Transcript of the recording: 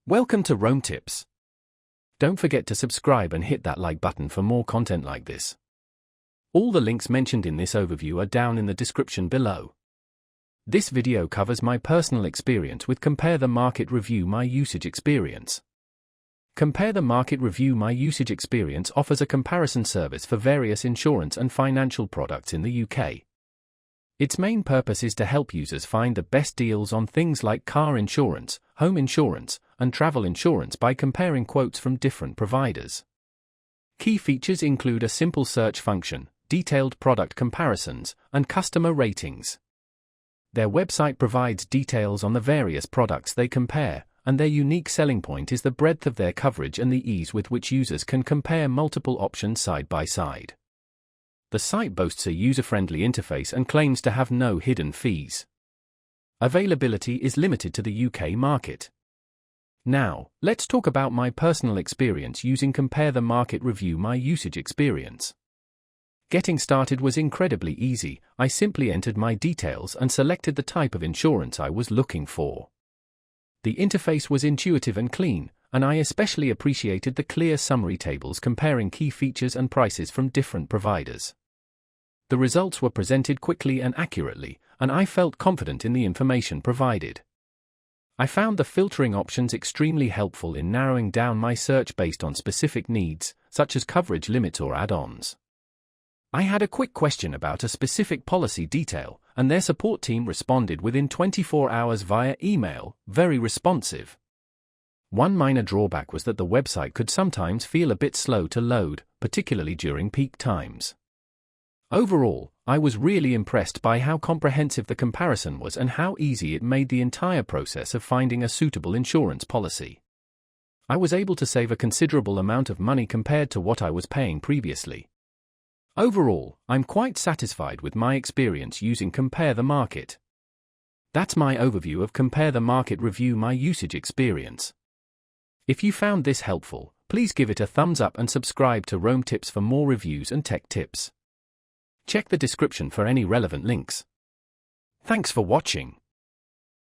Welcome to Rome Tips. Don't forget to subscribe and hit that like button for more content like this. All the links mentioned in this overview are down in the description below. This video covers my personal experience with Compare the Market Review My Usage Experience. Compare the Market Review My Usage Experience offers a comparison service for various insurance and financial products in the UK. Its main purpose is to help users find the best deals on things like car insurance, home insurance, and travel insurance by comparing quotes from different providers. Key features include a simple search function, detailed product comparisons, and customer ratings. Their website provides details on the various products they compare, and their unique selling point is the breadth of their coverage and the ease with which users can compare multiple options side by side. The site boasts a user-friendly interface and claims to have no hidden fees. Availability is limited to the UK market. Now, let's talk about my personal experience using Compare the Market Review My Usage Experience. Getting started was incredibly easy. I simply entered my details and selected the type of insurance I was looking for. The interface was intuitive and clean, and I especially appreciated the clear summary tables comparing key features and prices from different providers. The results were presented quickly and accurately, and I felt confident in the information provided. I found the filtering options extremely helpful in narrowing down my search based on specific needs, such as coverage limits or add-ons. I had a quick question about a specific policy detail, and their support team responded within 24 hours via email, very responsive. One minor drawback was that the website could sometimes feel a bit slow to load, particularly during peak times. Overall, I was really impressed by how comprehensive the comparison was and how easy it made the entire process of finding a suitable insurance policy. I was able to save a considerable amount of money compared to what I was paying previously. Overall, I'm quite satisfied with my experience using Compare the Market. That's my overview of Compare the Market Review My Usage Experience. If you found this helpful, please give it a thumbs up and subscribe to Rome Tips for more reviews and tech tips. Check the description for any relevant links. Thanks for watching.